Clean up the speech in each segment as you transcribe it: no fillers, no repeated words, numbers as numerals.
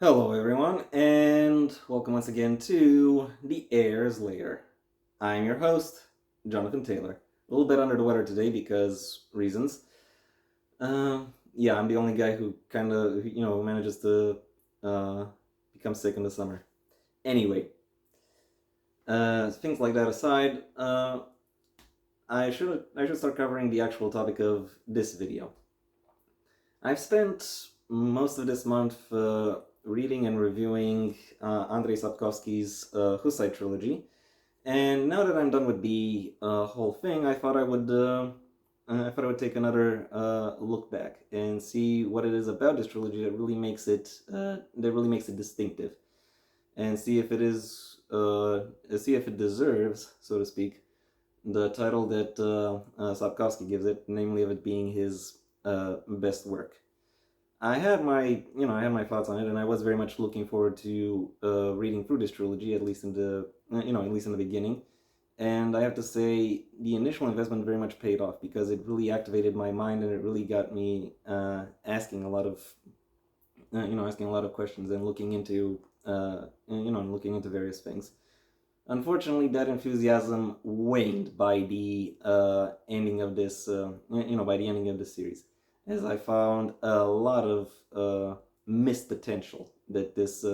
Hello, everyone, and welcome once again to the Heir's Lair. I'm your host, Jonathan Taylor. A little bit under the weather today because reasons. Yeah, I'm the only guy who kind of, manages to uh, become sick in the summer. Anyway, things like that aside, I should start covering the actual topic of this video. I've spent most of this month reading and reviewing Andrei Sapkowski's Hussite Trilogy, and now that I'm done with the whole thing, I thought I would take another look back and see what it is about this trilogy that really makes it distinctive, and see if it deserves, so to speak, the title that Sapkowski gives it, namely of it being his best work. I had my thoughts on it, and I was very much looking forward to reading through this trilogy, at least in the beginning. And I have to say, the initial investment very much paid off because it really activated my mind, and it really got me asking a lot of questions and looking into various things. Unfortunately, that enthusiasm waned by the ending of by the ending of this series, as I found a lot of missed potential that this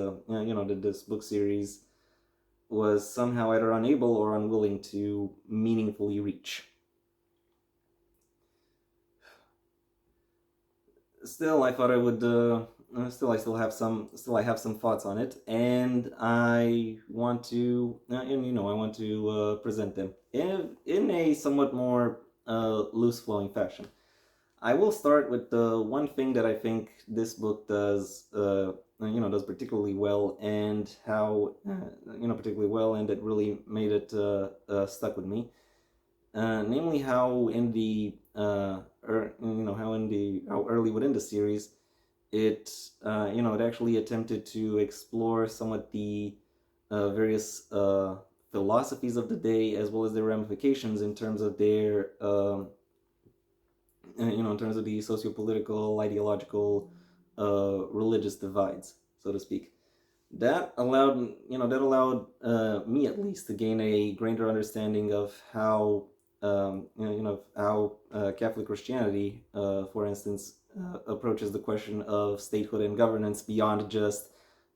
book series was somehow either unable or unwilling to meaningfully reach. Still, I thought I would. Still, I have some thoughts on it, and I want to present them in a somewhat more loose flowing fashion. I will start with the one thing that I think this book does particularly well, and it really made it stuck with me. Namely, how in the how early within the series it actually attempted to explore somewhat the various philosophies of the day, as well as their ramifications in terms of their in terms of the socio-political, ideological, religious divides, so to speak. That allowed me at least to gain a greater understanding of how how Catholic Christianity, for instance, approaches the question of statehood and governance beyond just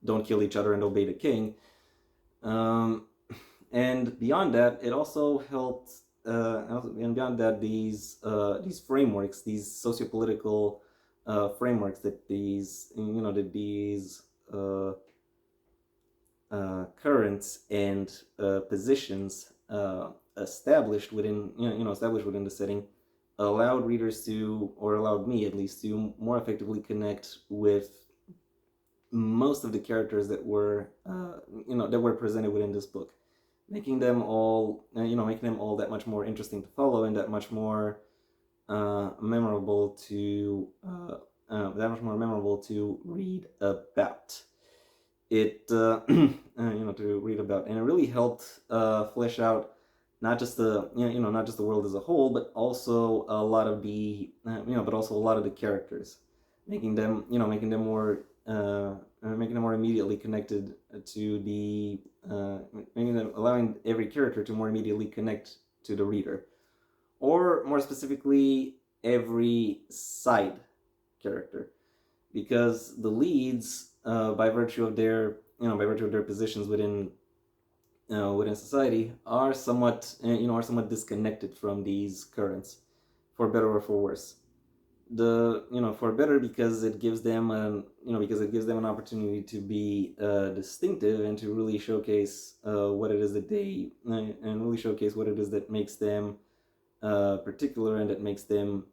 don't kill each other and obey the king. Um, and beyond that, it also helped. And beyond that, these frameworks, these sociopolitical frameworks that these currents and positions established within the setting allowed me at least to more effectively connect with most of the characters that were presented within this book, making them all that much more interesting to follow, and that much more memorable to read about to read about. And it really helped flesh out not just the world as a whole, but also a lot of the characters, making them more immediately connected to the allowing every character to more immediately connect to the reader, or more specifically, every side character, because the leads, by virtue of their positions within society, are somewhat disconnected from these currents, for better or for worse. For better, because it gives them an opportunity to be distinctive, and to really showcase what it is that they and really showcase what it is that makes them particular, and that makes them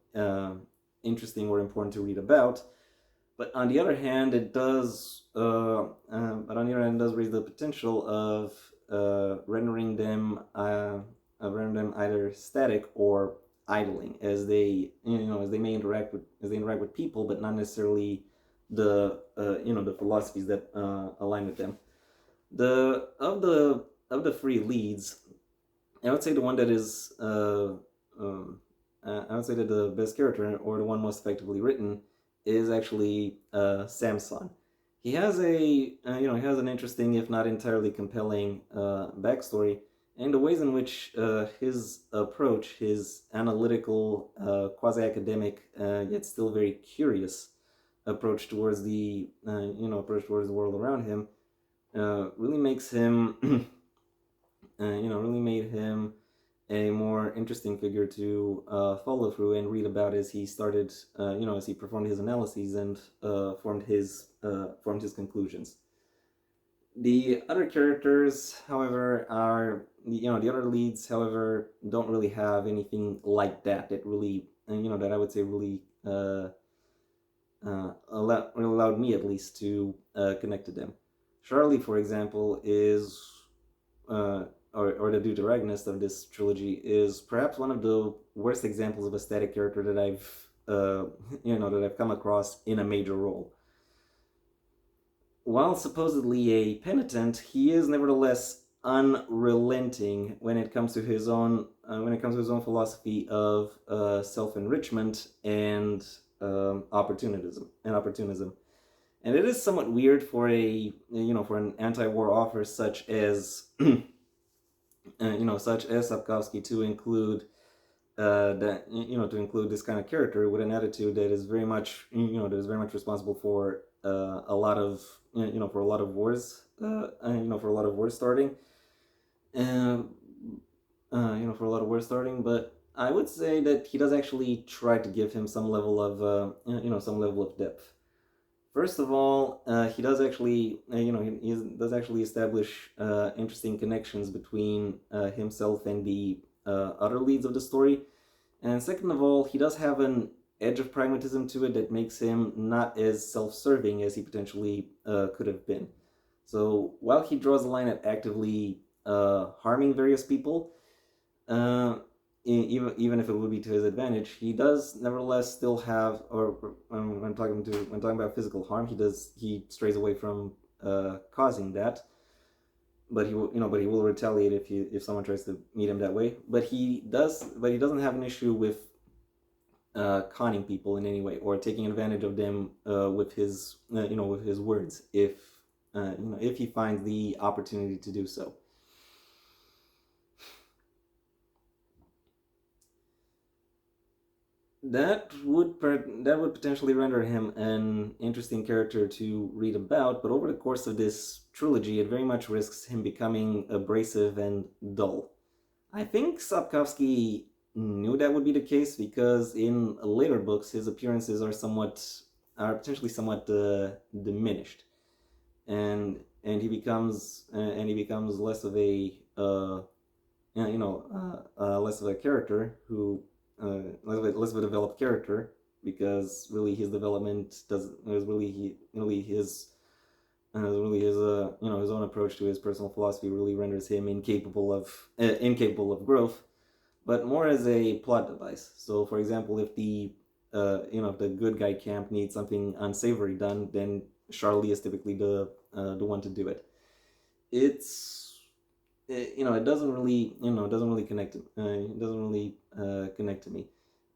interesting or important to read about. But on the other hand, it does. It does raise the potential of rendering them either static or idling, as they interact with people, but not necessarily the philosophies that align with them. The of the three leads, I would say the one that is I would say that the best character, or the one most effectively written, is actually Samson. He has he has an interesting, if not entirely compelling, backstory, and the ways in which his approach, his analytical, quasi-academic, yet still very curious approach towards approach towards the world around him, really makes him, really made him a more interesting figure to follow through and read about as he started, as he performed his analyses and formed his conclusions. The other characters, however, are the other leads, however, don't really have anything like that. That really, that I would say really really allowed me at least to connect to them. Charlie, for example, is uh, or the Deuteragonist of this trilogy is perhaps one of the worst examples of a static character that I've come across in a major role. While supposedly a penitent, he is nevertheless unrelenting when it comes to his own philosophy of self enrichment and opportunism. And it is somewhat weird for for an anti-war author such as such as Sapkowski to include to include this kind of character with an attitude that is very much responsible for a lot of for a lot of wars for a lot of wars starting and for a lot of wars starting. But I would say that he does actually try to give him some level of some level of depth. First of all, he does actually, he does actually establish interesting connections between himself and the other leads of the story. And second of all, he does have an edge of pragmatism to it that makes him not as self-serving as he potentially could have been. So while he draws a line at actively harming various people, uh, even if it would be to his advantage, he does nevertheless still have, or when talking about physical harm, he strays away from causing that. But he will retaliate if someone tries to meet him that way. But he doesn't have an issue with conning people in any way or taking advantage of them with his words if he finds the opportunity to do so. That would potentially render him an interesting character to read about, but over the course of this trilogy, it very much risks him becoming abrasive and dull. I think Sapkowski knew that would be the case because in later books, his appearances are potentially somewhat diminished, and he becomes less of a less of a character who less of a developed character because really his development does is really he really his really his his own approach to his personal philosophy really renders him incapable of growth, but more as a plot device. So, for example, if if the good guy camp needs something unsavory done, then Charlie is typically the one to do it. It's it doesn't really connect. It doesn't really connect to me,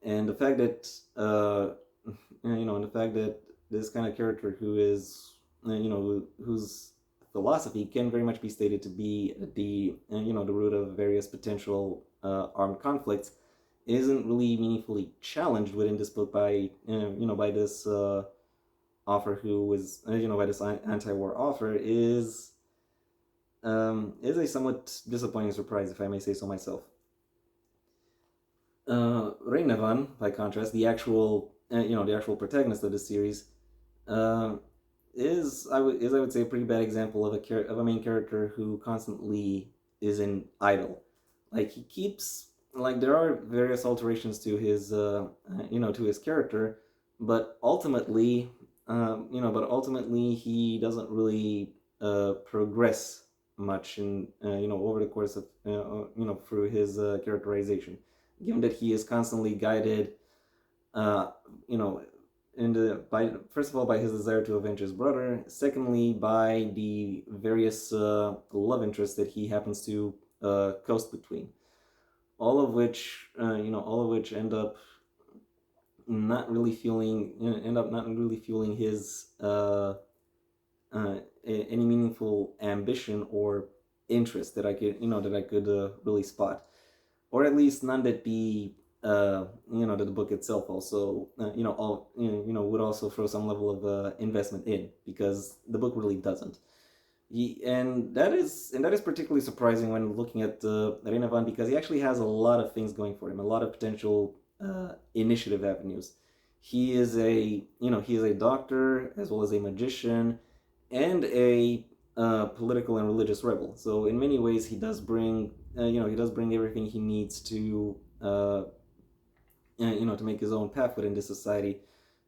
and the fact that and the fact that this kind of character who is whose philosophy can very much be stated to be the root of various potential armed conflicts isn't really meaningfully challenged within this book by by this author who was by this anti-war author is a somewhat disappointing surprise, if I may say so myself. Reynevan, by contrast, the actual protagonist of the series, uh, is I would say a pretty bad example of a main character who constantly is in idle. Like he keeps like there are various alterations to his to his character, but ultimately he doesn't really progress much in over the course of through his characterization, given that he is constantly guided uh, you know by first of all by his desire to avenge his brother, secondly by the various love interests that he happens to coast between, all of which end up not really fueling his any meaningful ambition or interest that I could really spot, or at least none that that the book itself also would also throw some level of investment in, because the book really doesn't. And that is particularly surprising when looking at Renevan, because he actually has a lot of things going for him, a lot of potential initiative avenues. He is a doctor as well as a magician and a political and religious rebel. So in many ways, he does bring everything he needs to to make his own path within this society.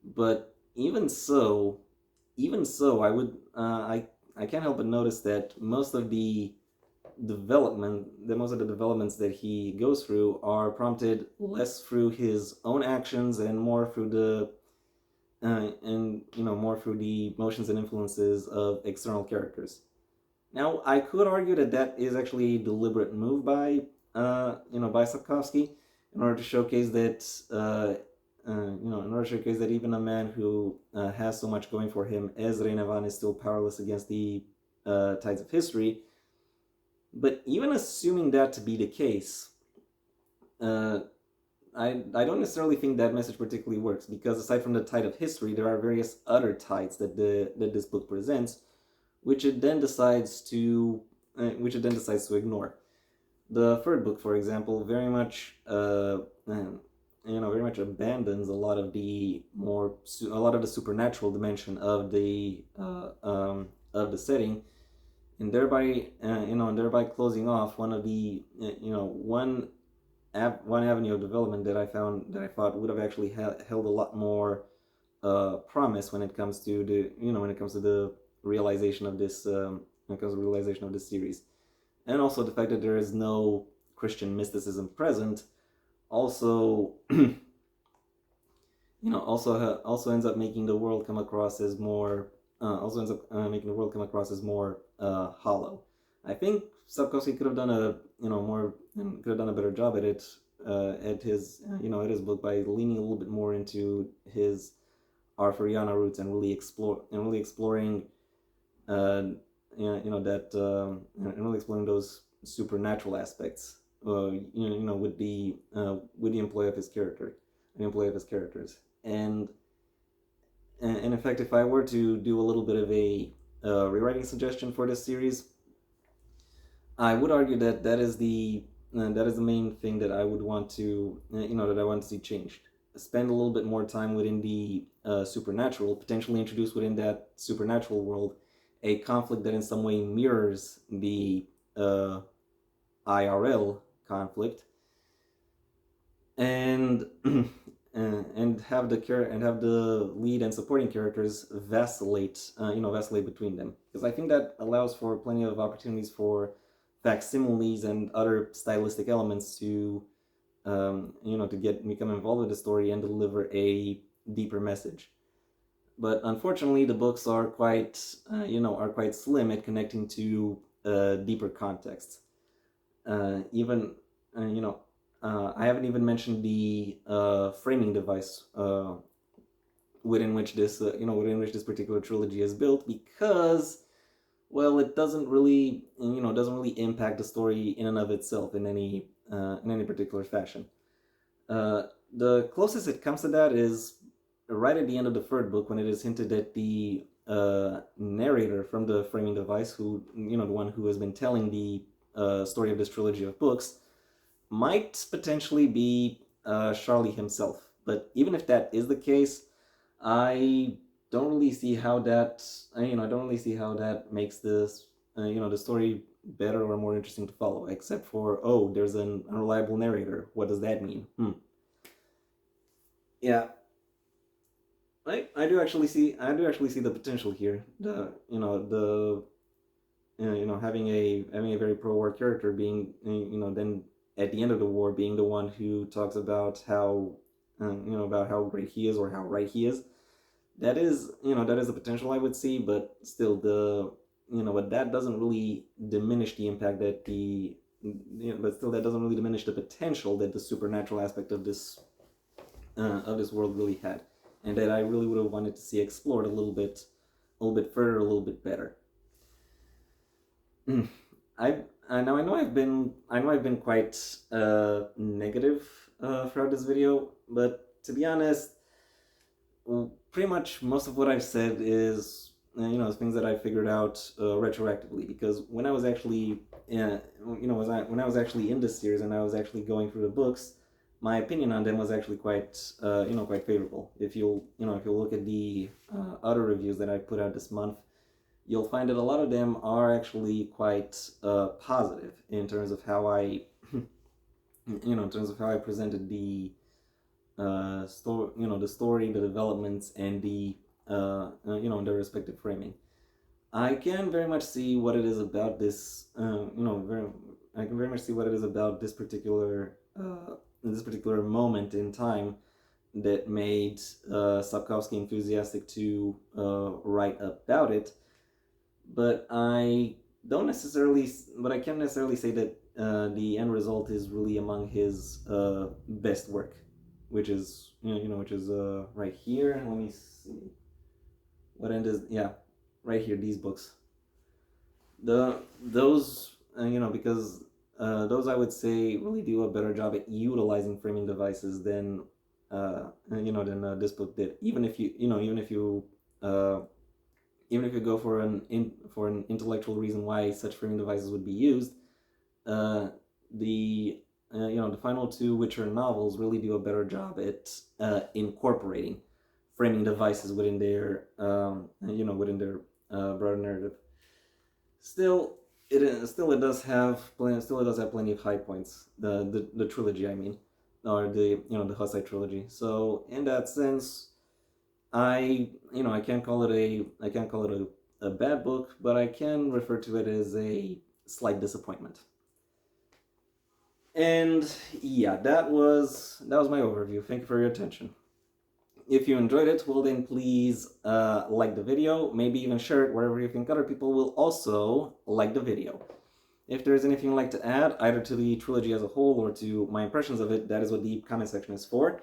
But even so, I can't help but notice that most of the developments that he goes through are prompted less through his own actions and more through the motions and influences of external characters. Now, I could argue that is actually a deliberate move by Sapkowski, in order to showcase that even a man who has so much going for him as Renevan is still powerless against the tides of history. But even assuming that to be the case, I don't necessarily think that message particularly works, because aside from the tide of history, there are various other tides that this book presents, which it then decides to ignore. The third book, for example, very much abandons a lot of the supernatural dimension of the setting, and thereby closing off one of the one avenue of development that I thought would have actually held a lot more promise when it comes to the realization of this series. And also the fact that there is no Christian mysticism present also also ends up making the world come across as more hollow. I think Sapkowski could have done a better job at it at his book, by leaning a little bit more into his Arthuriana roots and really exploring exploring those supernatural aspects with the employ of his characters. And in fact, if I were to do a little bit of a rewriting suggestion for this series, I would argue that is the main thing that I would want to see changed. Spend a little bit more time within the supernatural, potentially introduce within that supernatural world a conflict that in some way mirrors the IRL conflict, and have the lead and supporting characters vacillate between them, because I think that allows for plenty of opportunities for facsimiles and other stylistic elements to become involved with the story and deliver a deeper message. But unfortunately, the books are quite slim at connecting to deeper contexts. I haven't even mentioned the framing device within which this particular trilogy is built, because, well, it doesn't really impact the story in and of itself in any particular fashion. The closest it comes to that is right at the end of the third book, when it is hinted that the narrator from the framing device, the one who has been telling the story of this trilogy of books, might potentially be Charlie himself. But even if that is the case, I don't really see how that makes this the story better or more interesting to follow, except for, oh, there's an unreliable narrator. What does that mean? Yeah, I do actually see the potential here. Having a very pro-war character being then at the end of the war being the one who talks about how great he is or how right he is. That is the potential I would see, but still but that doesn't really diminish the impact that that doesn't really diminish the potential that the supernatural aspect of this world really had, and that I really would have wanted to see explored a little bit little bit further, a little bit better. I know I've been quite negative throughout this video, but to be honest, pretty much most of what I've said is things that I figured out retroactively, because when I was actually when I was actually in this series and I was actually going through the books, my opinion on them was actually quite favorable. If you'll look at the other reviews that I put out this month, you'll find that a lot of them are actually quite positive in terms of how I in terms of how I presented the the story, the developments, and the their respective framing. I can very much see what it is about this. I can very much see what it is about this particular moment in time that made Sapkowski enthusiastic to write about it. But I don't necessarily. But I can't necessarily say that the end result is really among his best work, which is right here. Let me see. What end is right here? These books. Those because those I would say really do a better job at utilizing framing devices than this book did. Even if you go for an intellectual reason why such framing devices would be used, the the final two Witcher novels really do a better job at incorporating framing devices within their broader narrative. Still, it does have plenty of high points. The trilogy, I mean, or the Hussite Trilogy. So in that sense, I can't call it a bad book, but I can refer to it as a slight disappointment. And yeah, that was my overview. Thank you for your attention. If you enjoyed it, well then please like the video, maybe even share it wherever you think other people will also like the video. If there's anything you'd like to add, either to the trilogy as a whole or to my impressions of it, that is what the comment section is for.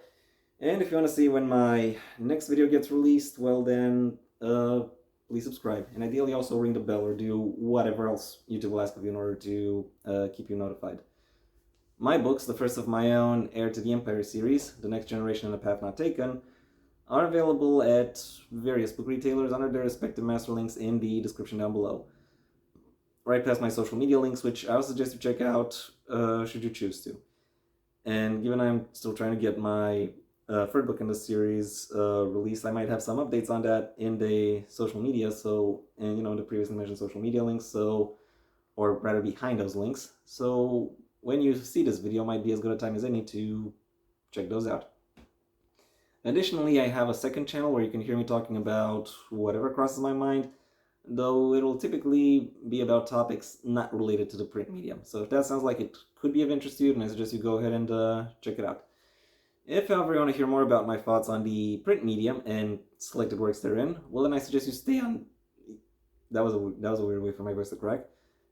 And if you want to see when my next video gets released, well then, please subscribe. And ideally also ring the bell or do whatever else YouTube will ask of you in order to keep you notified. My books, the first of my own Heir to the Empire series, The Next Generation and The Path Not Taken, are available at various book retailers under their respective master links in the description down below. Right past my social media links, which I would suggest you check out should you choose to. And given I'm still trying to get my third book in the series released, I might have some updates on that in the social media, and the previously mentioned social media links, or rather behind those links. So when you see this video, might be as good a time as any to check those out. Additionally, I have a second channel where you can hear me talking about whatever crosses my mind, though it'll typically be about topics not related to the print medium. So if that sounds like it could be of interest to you, then I suggest you go ahead and check it out. If, however, you want to hear more about my thoughts on the print medium and selected works therein, well then I suggest you stay on... That was a weird way for my voice to crack.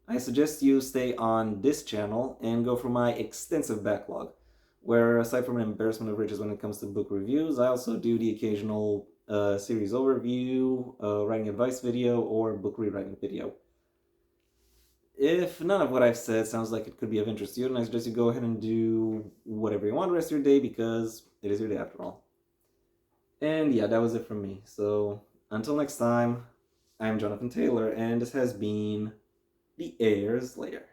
I suggest you stay on this channel and go through my extensive backlog, where aside from an embarrassment of riches when it comes to book reviews, I also do the occasional series overview, writing advice video, or book rewriting video. If none of what I've said sounds like it could be of interest to you, then I suggest you go ahead and do whatever you want the rest of your day, because it is your day after all. And yeah, that was it from me. So until next time, I'm Jonathan Taylor, and this has been the Heir's Lair.